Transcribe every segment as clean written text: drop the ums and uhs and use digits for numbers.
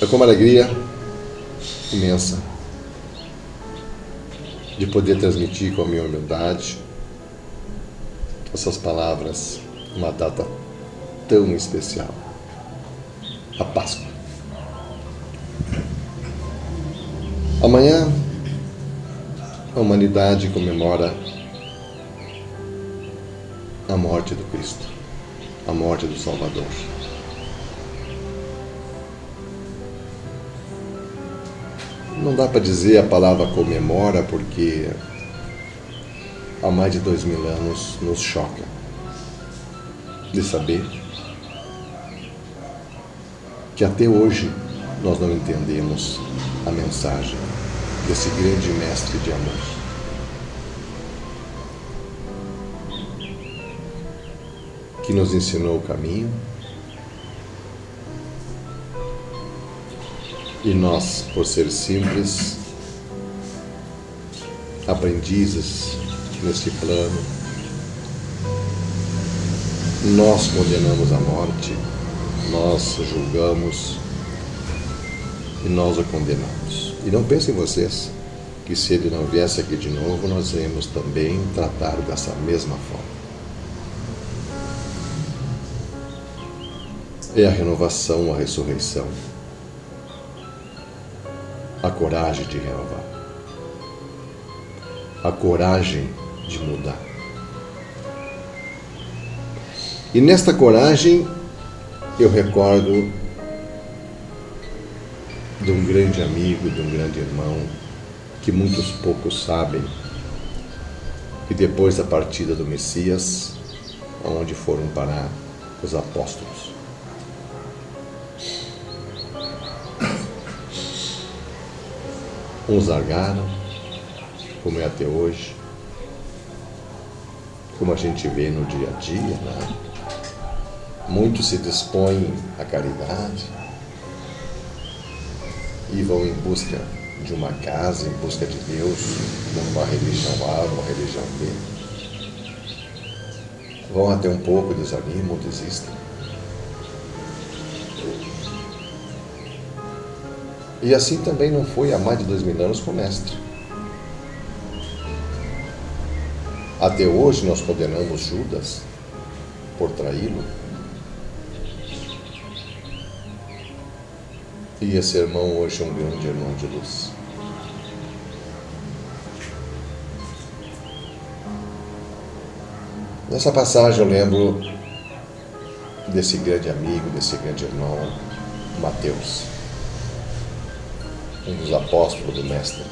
É com uma alegria imensa de poder transmitir com a minha humildade essas palavras numa data tão especial, a Páscoa. Amanhã a humanidade comemora a morte do Cristo, a morte do Salvador. Não dá para dizer a palavra comemora porque há mais de 2000 anos nos choca de saber que até hoje nós não entendemos a mensagem desse grande mestre de amor. Que nos ensinou o caminho e nós, por ser simples aprendizes neste plano, nós condenamos a morte, nós julgamos e nós o condenamos. E não pensem vocês que se ele não viesse aqui de novo, nós iremos também tratar dessa mesma forma. É a renovação, a ressurreição, a coragem de renovar, a coragem de mudar. E nesta coragem eu recordo de um grande amigo, de um grande irmão, que muitos poucos sabem, que depois da partida do Messias, aonde foram parar os apóstolos. Uns largaram, como é até hoje, como a gente vê no dia a dia, né? Muitos se dispõem à caridade e vão em busca de uma casa, em busca de Deus, uma religião A, uma religião B. Vão até um pouco, desanimam, desistem. E assim também não foi há mais de 2000 anos com o Mestre. Até hoje nós condenamos Judas por traí-lo. E esse irmão hoje é um grande irmão de luz. Nessa passagem eu lembro desse grande amigo, desse grande irmão, Mateus, um dos apóstolos do Mestre.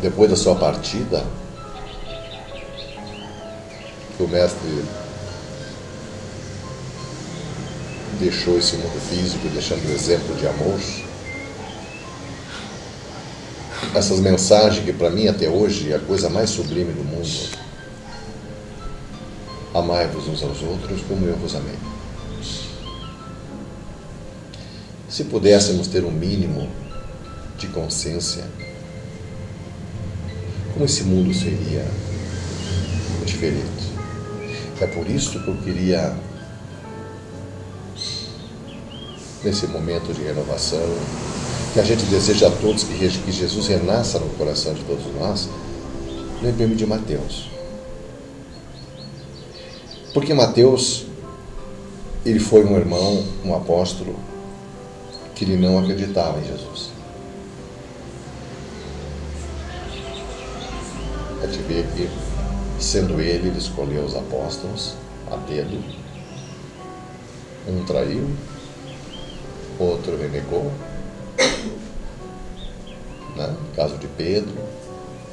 Depois da sua partida, o Mestre deixou esse mundo físico, deixando um exemplo de amor. Essas mensagens que para mim até hoje é a coisa mais sublime do mundo. Amai-vos uns aos outros como eu vos amei. Se pudéssemos ter um mínimo de consciência, como esse mundo seria diferente. É por isso que eu queria, nesse momento de renovação, que a gente deseja a todos que Jesus renasça no coração de todos nós, lembremos de Mateus. Porque Mateus, ele foi um irmão, um apóstolo, que ele não acreditava em Jesus. A gente vê que, sendo ele escolheu os apóstolos a dedo. Um traiu, outro renegou, né? No caso de Pedro,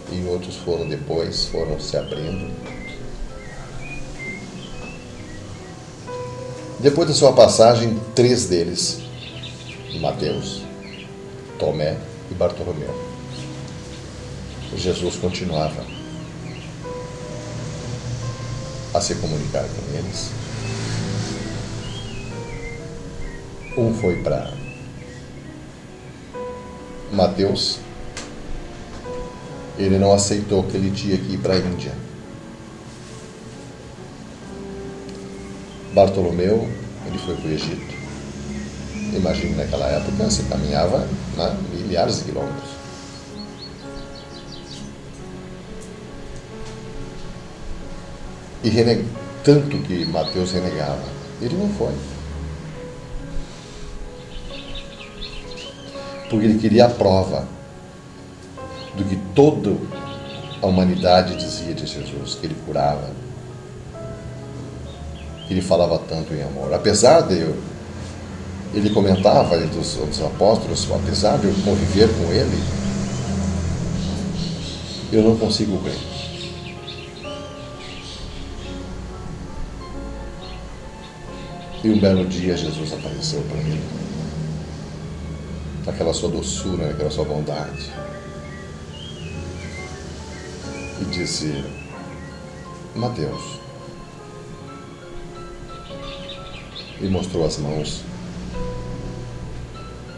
e outros foram se abrindo. Depois da sua passagem, 3 deles, Mateus, Tomé e Bartolomeu, Jesus continuava a se comunicar com eles. Um foi para Mateus, ele não aceitou que ele tinha que ir para a Índia. Bartolomeu, ele foi para o Egito. Imagine, naquela época você caminhava, né, milhares de quilômetros. E tanto que Mateus renegava, ele não foi. Porque ele queria a prova do que toda a humanidade dizia de Jesus, que ele curava, que ele falava tanto em amor. Apesar de ele comentava entre os apóstolos, apesar de eu conviver com ele, eu não consigo crer. E um belo dia Jesus apareceu para mim, naquela sua doçura, naquela sua bondade, e disse: Mateus, e mostrou as mãos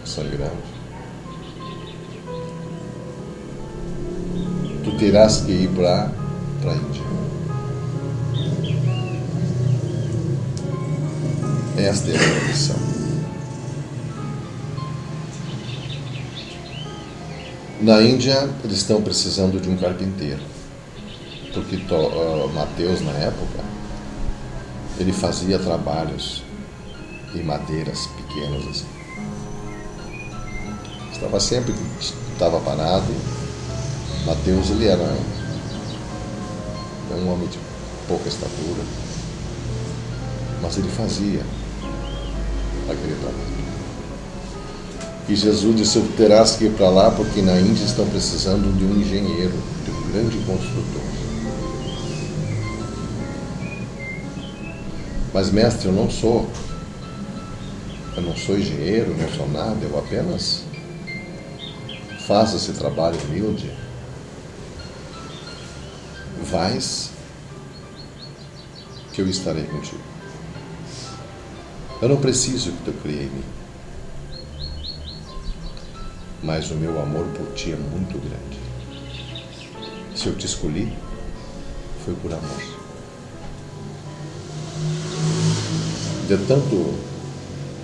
sangrando. Tu terás que ir para a Índia. Esta é a minha missão. Na Índia, eles estão precisando de um carpinteiro, porque Mateus, na época, ele fazia trabalhos em madeiras pequenas assim. Estava sempre que estava parado. Mateus, ele era um homem de pouca estatura, mas ele fazia aquele trabalho. E Jesus disse: terás que ir para lá, porque na Índia estão precisando de um engenheiro, de um grande construtor. Mas, mestre, eu não sou engenheiro, não sou nada, eu apenas faço esse trabalho humilde. Vais, que eu estarei contigo. Eu não preciso que tu crie em mim, mas o meu amor por ti é muito grande. Se eu te escolhi, foi por amor. De tanto,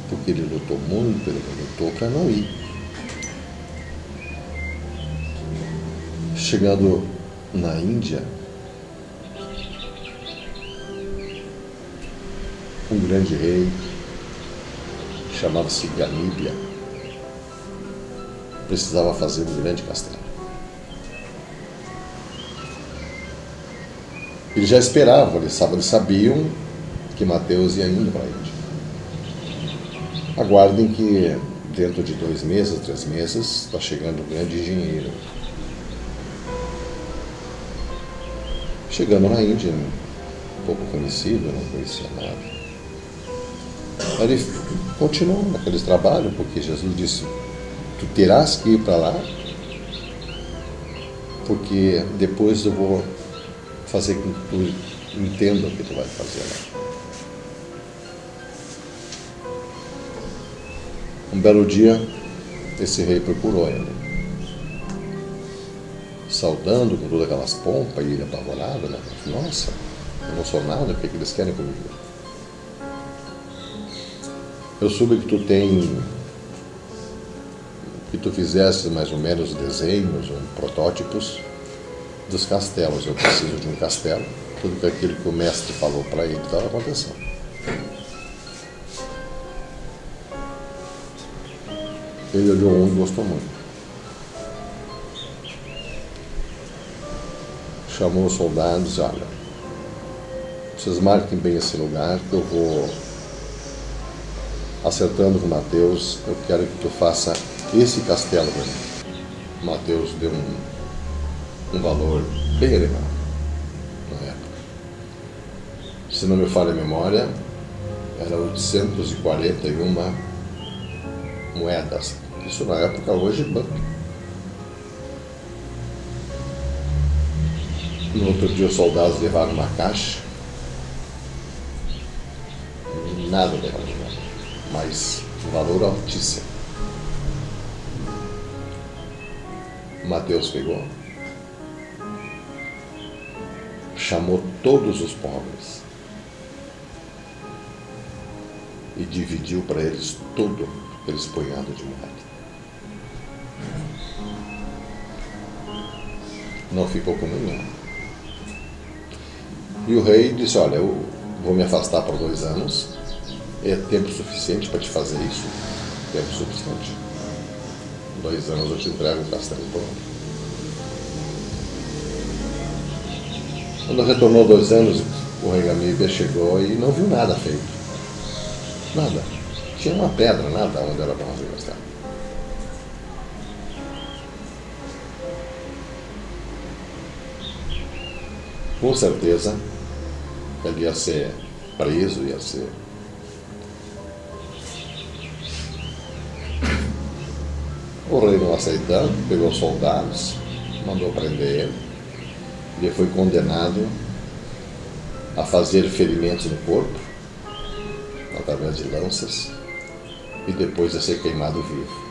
porque ele lutou muito, ele lutou para não ir. Chegando na Índia, um grande rei, chamava-se Ganíbia, precisava fazer um grande castelo. Eles já esperavam, eles sabiam que Mateus ia indo para a Índia. Aguardem que dentro de 2 meses, 3 meses, está chegando um grande engenheiro. Chegando na Índia, pouco conhecido, não conhecia nada. Ele continuou naqueles trabalhos, porque Jesus disse: tu terás que ir para lá, porque depois eu vou fazer com que tu entenda o que tu vai fazer lá. Um belo dia, esse rei procurou ele, saudando com todas aquelas pompas, e ele apavorado, né? Nossa, eu não sou nada, o que eles querem comigo? Eu soube que tu fizeste mais ou menos desenhos ou protótipos dos castelos. Eu preciso de um castelo. Tudo aquilo que o mestre falou para ele estava acontecendo. Ele olhou um e gostou muito. Chamou os soldados: olha, vocês marquem bem esse lugar que eu vou acertando com Mateus, eu quero que tu faça esse castelo para mim. Mateus deu um valor bem elevado na época. Se não me falha a memória, era 841 moedas. Isso na época, hoje, banco. No outro dia os soldados levaram uma caixa. Nada daquela moeda, mas um valor altíssimo. Mateus pegou, chamou todos os pobres e dividiu para eles tudo aqueles punhados de moeda. Não ficou com nenhum. E o rei disse, olha, eu vou me afastar por 2 anos, é tempo suficiente para te fazer isso? Tempo suficiente. 2 anos eu te entrego o castelo pronto. Quando retornou 2 anos, o rei Gamíbia chegou e não viu nada feito. Nada. Tinha uma pedra, nada onde era para fazer o castelo. Com certeza, ele ia ser preso, ia ser... O rei não aceitando, pegou soldados, mandou prender ele. Ele foi condenado a fazer ferimentos no corpo, através de lanças, e depois a ser queimado vivo.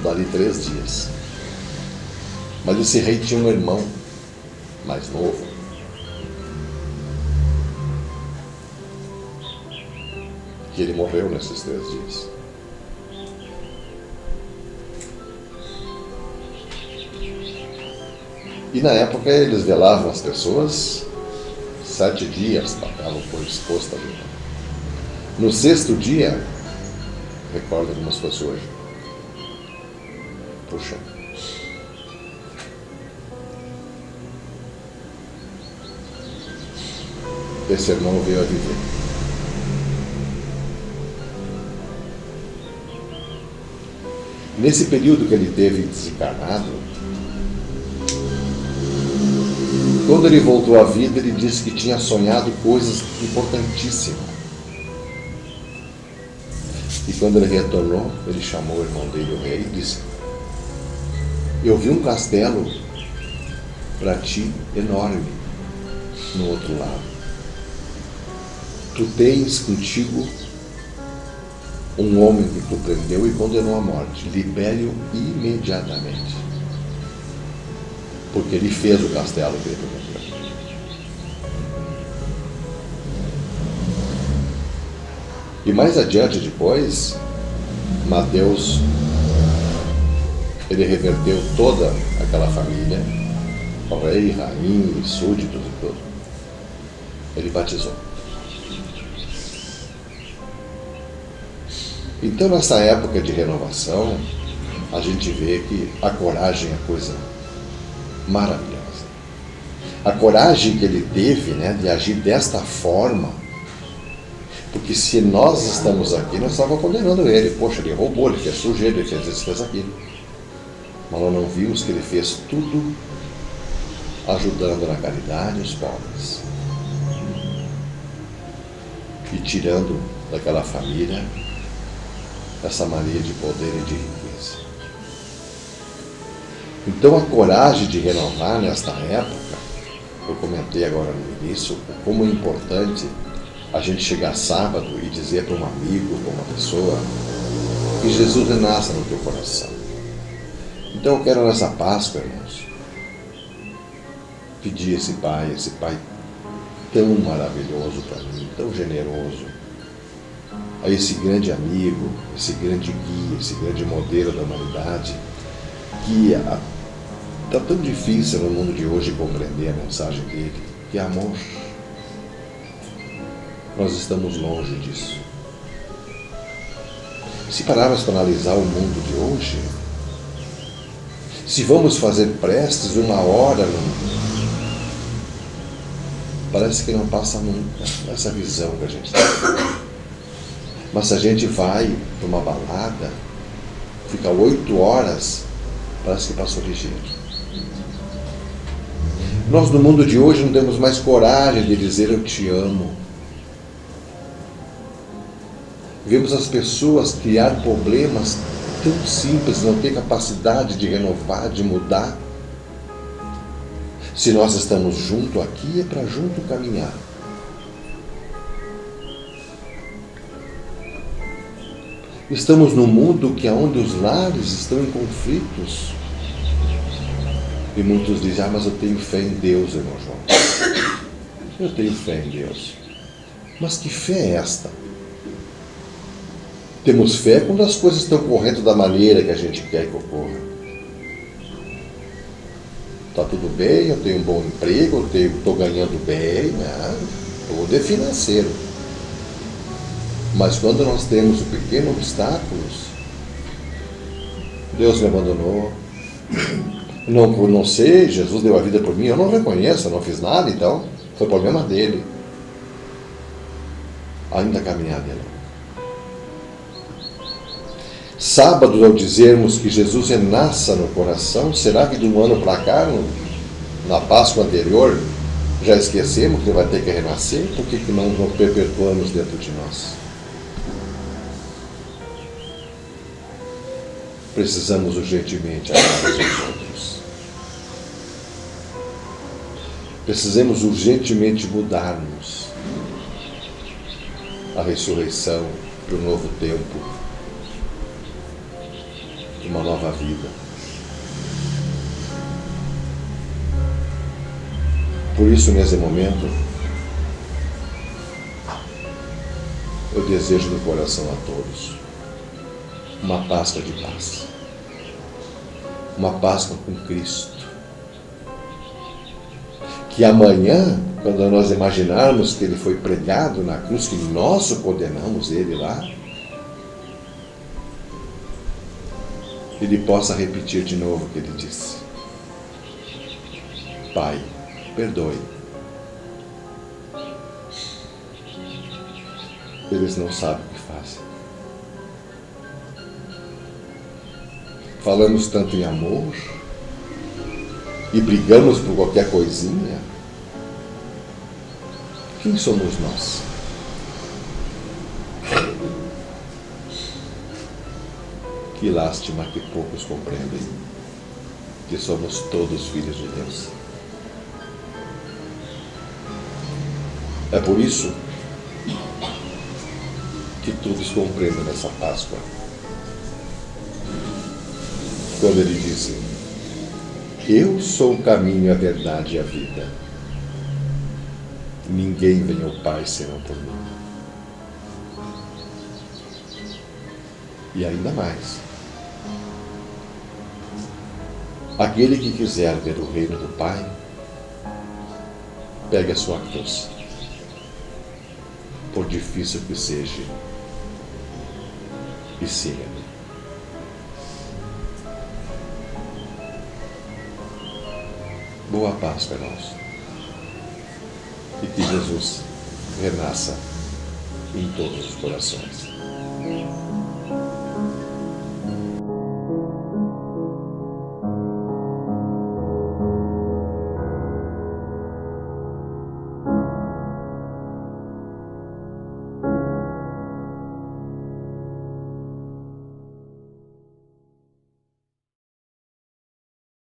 Dali 3 dias. Mas esse rei tinha um irmão mais novo, que ele morreu nesses 3 dias. E na época eles velavam as pessoas 7 dias, passavam por exposto ali. No 6º dia, recorda como se fosse hoje. Puxa. Esse irmão veio a viver. Nesse período que ele teve desencarnado, quando ele voltou à vida, ele disse que tinha sonhado coisas importantíssimas. E quando ele retornou, ele chamou o irmão dele, o rei, e disse: eu vi um castelo para ti enorme no outro lado. Tu tens contigo um homem que tu prendeu e condenou à morte. Libere-o imediatamente. Porque ele fez o castelo que ele prometeu. E mais adiante depois, Mateus, ele reverteu toda aquela família, o rei, rainha, súditos e tudo. Ele batizou. Então, nessa época de renovação, a gente vê que a coragem é coisa maravilhosa. A coragem que ele teve, né, de agir desta forma, porque se nós estamos aqui, nós estávamos condenando ele. Poxa, ele roubou, ele fez sujeira, ele fez isso, fez aquilo. Mas nós não vimos que ele fez tudo ajudando na caridade os pobres. E tirando daquela família essa mania de poder e de riqueza. Então a coragem de renovar nesta época, eu comentei agora no início, como é importante a gente chegar sábado e dizer para um amigo, para uma pessoa, que Jesus renasça no teu coração. Então eu quero nessa Páscoa, irmãos, pedir esse Pai tão maravilhoso para mim, tão generoso, a esse grande amigo, esse grande guia, esse grande modelo da humanidade, que está tão difícil no mundo de hoje compreender a mensagem dele, que é amor. Nós estamos longe disso. Se pararmos para analisar o mundo de hoje, se vamos fazer preces 1 hora, parece que não passa nunca essa visão que a gente tem. Mas se a gente vai para uma balada, fica 8 horas, parece que passou ligeiro. Nós no mundo de hoje não temos mais coragem de dizer eu te amo. Vemos as pessoas criar problemas tão simples, não ter capacidade de renovar, de mudar. Se nós estamos junto aqui, é para junto caminhar. Estamos num mundo que é onde os lares estão em conflitos. E muitos dizem, mas eu tenho fé em Deus, irmão João. Eu tenho fé em Deus. Mas que fé é esta? Temos fé quando as coisas estão correndo da maneira que a gente quer que ocorra. Está tudo bem, eu tenho um bom emprego, estou ganhando bem, né? Tudo é financeiro. Mas quando nós temos pequenos obstáculos, Deus me abandonou, não sei, Jesus deu a vida por mim, eu não reconheço, eu não fiz nada, então foi problema dele. Ainda a caminhada é longa. Sábado, ao dizermos que Jesus renasça no coração, será que de um ano para cá, na Páscoa anterior, já esquecemos que ele vai ter que renascer? Por que não perpetuamos dentro de nós? Precisamos urgentemente amar uns aos outros. Precisamos urgentemente mudarmos. A ressurreição para um novo tempo, uma nova vida. Por isso, nesse momento, eu desejo do coração a todos uma Páscoa de paz, uma Páscoa com Cristo. Que amanhã, quando nós imaginarmos que ele foi pregado na cruz, que nós condenamos ele lá, ele possa repetir de novo o que ele disse: Pai, perdoe. Eles não sabem o que fazem. Falamos tanto em amor e brigamos por qualquer coisinha. Quem somos nós? Que lástima que poucos compreendem que somos todos filhos de Deus. É por isso que todos compreendem nessa Páscoa. Quando ele disse: Eu sou o caminho, a verdade e a vida. Ninguém vem ao Pai senão por mim. E ainda mais: aquele que quiser ver o reino do Pai, pegue a sua cruz, por difícil que seja, e siga-me. Boa Páscoa, irmãos. E que Jesus renasça em todos os corações.